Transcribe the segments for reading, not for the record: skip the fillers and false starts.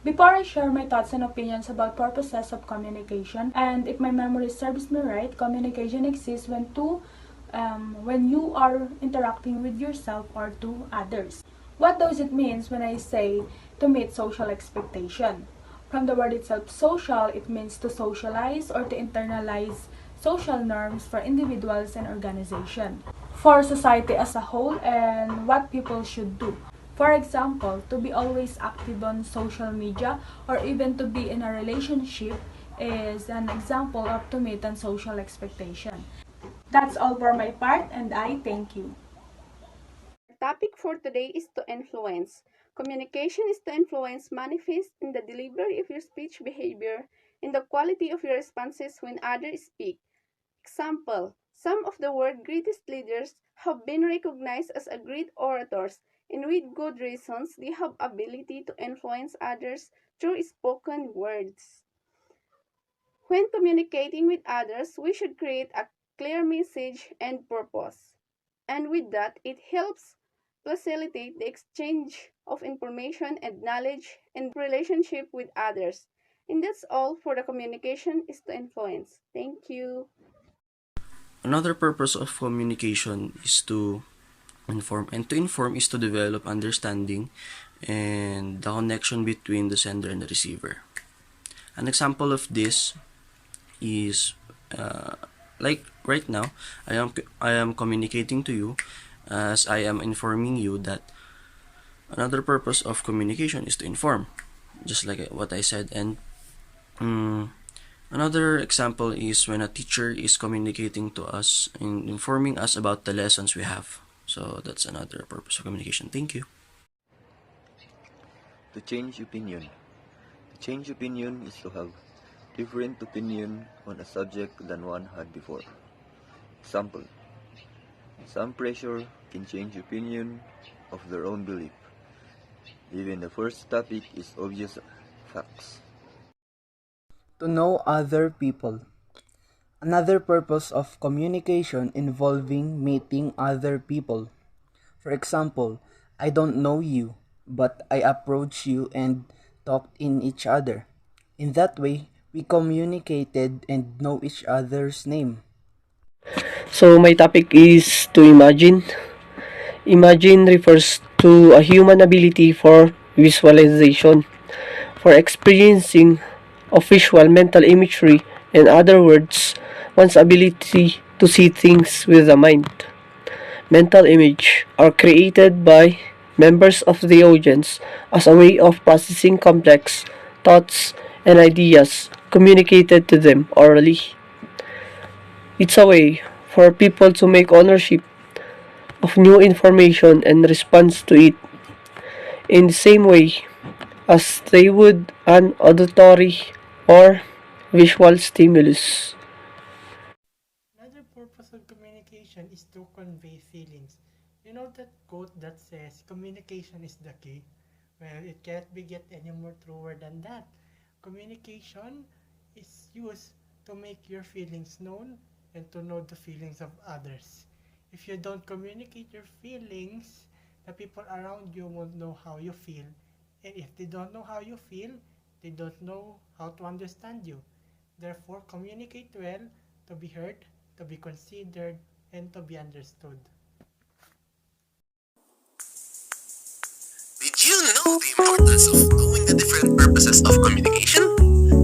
Before I share my thoughts and opinions about purposes of communication, and if my memory serves me right, communication exists when you are interacting with yourself or to others. What does it mean when I say to meet social expectation? From the word itself, social, it means to socialize or to internalize social norms for individuals and organization, for society as a whole, and what people should do. For example, to be always active on social media or even to be in a relationship is an example of to meet an social expectation. That's all for my part, and I thank you. Our topic for today is to influence. Communication is to influence manifest in the delivery of your speech behavior, in the quality of your responses when others speak. Example, some of the world's greatest leaders have been recognized as a great orators, and with good reasons they have ability to influence others through spoken words. When communicating with others, we should create a clear message and purpose. And with that, it helps facilitate the exchange of information and knowledge and relationship with others. And that's all for the communication is to influence. Thank you. Another purpose of communication is to inform, and to inform is to develop understanding and the connection between the sender and the receiver. An example of this is like right now, I am communicating to you as I am informing you that another purpose of communication is to inform, just like what I said. And another example is when a teacher is communicating to us and informing us about the lessons we have. So that's another purpose of communication. Thank you. To change opinion. To change opinion is to have different opinion on a subject than one had before. Example, some pressure can change opinion of their own belief. Even the first topic is obvious facts. To know other people. Another purpose of communication involving meeting other people. For example, I don't know you, but I approach you and talked in each other. In that way, we communicated and know each other's name. So my topic is to imagine. Imagine refers to a human ability for visualization, for experiencing of visual mental imagery, in other words, one's ability to see things with the mind. Mental image are created by members of the audience as a way of processing complex thoughts and ideas communicated to them orally. It's a way for people to make ownership of new information and response to it in the same way as they would an auditory or visual stimulus. Another purpose of communication is to convey feelings. You know that quote that says communication is the key? Well, it can't be get any more truer than that. Communication is used to make your feelings known and to know the feelings of others. If you don't communicate your feelings, the people around you won't know how you feel. And if they don't know how you feel, they don't know how to understand you. Therefore, communicate well to be heard, to be considered, and to be understood. Did you know the importance of knowing the different purposes of communication?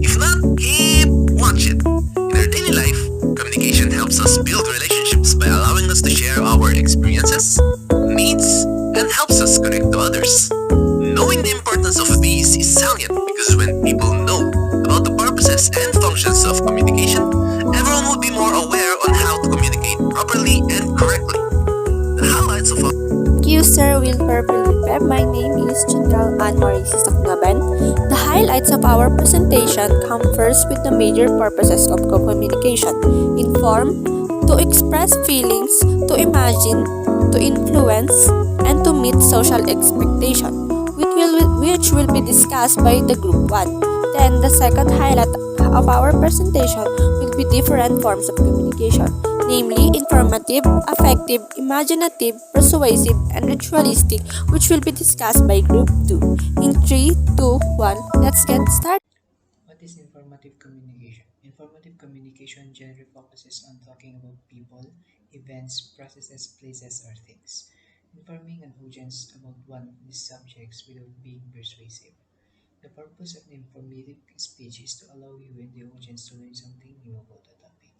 If not, keep watching. In our daily life, communication helps us build relationships by allowing us to share our experiences, needs, and helps us connect to others. Knowing the importance of these is salient because when people know about the purposes and functions of communication, everyone will be more aware on how to communicate properly and correctly. The highlights of Thank you, Sir Wilfer Felipe. My name is General Anne Marie Sisaknaban. The highlights of our presentation come first with the major purposes of communication. Inform, to express feelings, to imagine, to influence, and to meet social expectation, which will be discussed by the Group 1. Then, the second highlight of our presentation will with different forms of communication, namely informative, affective, imaginative, persuasive, and ritualistic, which will be discussed by Group 2. In 3, 2, 1, let's get started. What is informative communication? Informative communication generally focuses on talking about people, events, processes, places, or things, informing an audience about one of these subjects without being persuasive. The purpose of the informative speech is to allow you and the audience to learn something new about the topic.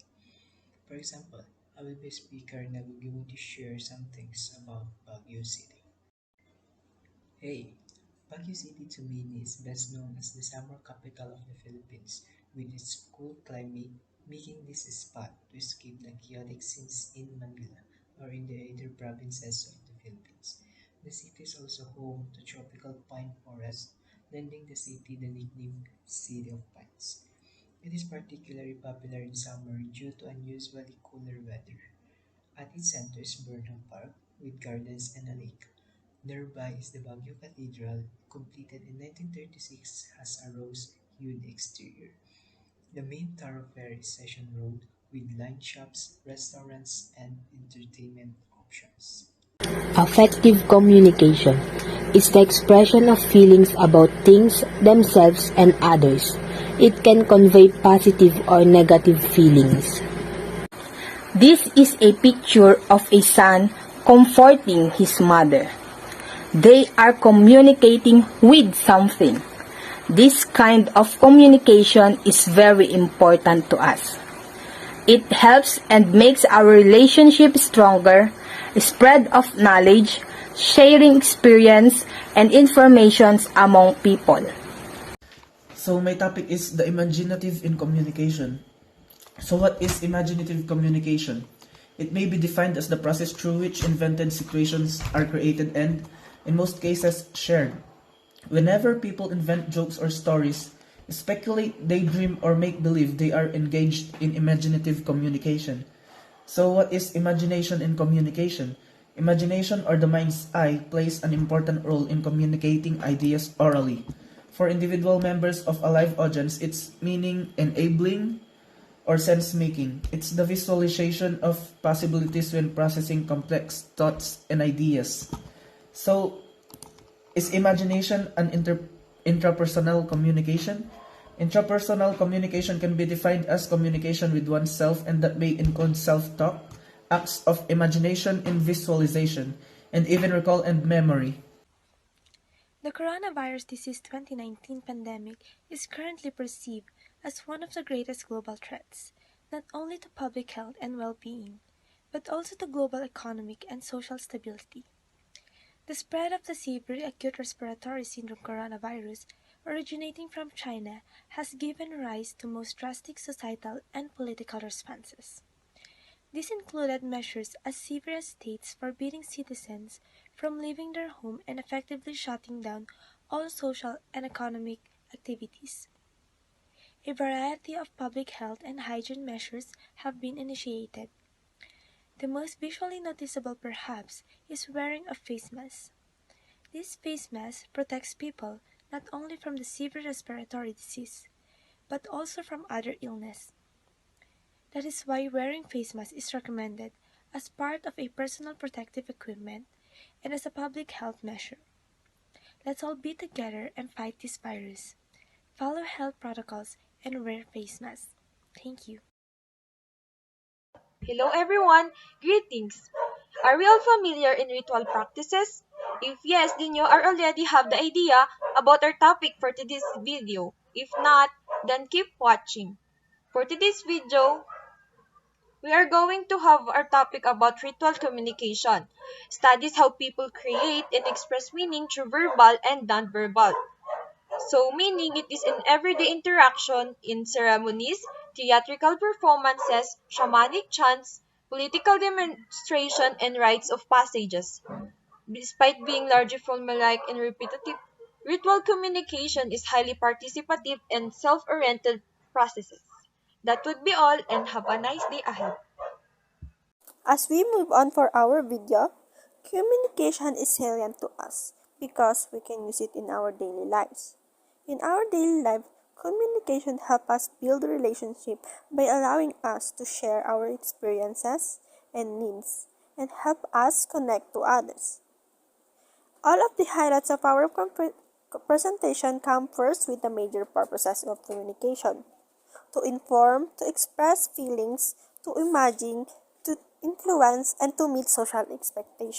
For example, I will be a speaker and I will be going to share some things about Baguio City. Hey, Baguio City to me is best known as the summer capital of the Philippines, with its cool climate making this a spot to escape the chaotic scenes in Manila or in the other provinces of the Philippines. The city is also home to tropical pine forest, lending the city the nickname City of Pines. It is particularly popular in summer due to unusually cooler weather. At its center is Burnham Park, with gardens and a lake. Nearby is the Baguio Cathedral, completed in 1936, has a rose-hued exterior. The main thoroughfare is Session Road, with line shops, restaurants, and entertainment options. Affective communication is the expression of feelings about things, themselves, and others. It can convey positive or negative feelings. This is a picture of a son comforting his mother. They are communicating with something. This kind of communication is very important to us. It helps and makes our relationship stronger, spread of knowledge, sharing experience and informations among people. So my topic is the imaginative in communication. So what is imaginative communication? It may be defined as the process through which invented situations are created and, in most cases, shared. Whenever people invent jokes or stories, speculate, daydream, or make believe, they are engaged in imaginative communication. So what is imagination in communication? Imagination, or the mind's eye, plays an important role in communicating ideas orally. For individual members of a live audience, it's meaning enabling or sense making. It's the visualization of possibilities when processing complex thoughts and ideas. So, is imagination an intrapersonal communication? Intrapersonal communication can be defined as communication with oneself and that may include self-talk, acts of imagination and visualization, and even recall and memory. The coronavirus disease 2019 pandemic is currently perceived as one of the greatest global threats, not only to public health and well-being, but also to global economic and social stability. The spread of the severe acute respiratory syndrome coronavirus originating from China has given rise to most drastic societal and political responses. This included measures as severe as states forbidding citizens from leaving their home and effectively shutting down all social and economic activities. A variety of public health and hygiene measures have been initiated. The most visually noticeable perhaps is wearing a face mask. This face mask protects people not only from the severe respiratory disease, but also from other illness. That is why wearing face masks is recommended as part of a personal protective equipment and as a public health measure. Let's all be together and fight this virus. Follow health protocols and wear face masks. Thank you. Hello everyone, greetings. Are we all familiar in ritual practices? If yes, then you are already have the idea about our topic for today's video. If not, then keep watching. For today's video, we are going to have our topic about ritual communication. Studies how people create and express meaning through verbal and non-verbal. So meaning it is an everyday interaction in ceremonies, theatrical performances, shamanic chants, political demonstration, and rites of passages. Despite being largely formulaic and repetitive, ritual communication is highly participative and self-oriented processes. That would be all and have a nice day ahead. As we move on for our video, communication is salient to us because we can use it in our daily lives. In our daily life, Communication helps us build relationship by allowing us to share our experiences and needs and help us connect to others. All of the highlights of our presentation come first with the major purposes of communication: to inform, to express feelings, to imagine, to influence, and to meet social expectations.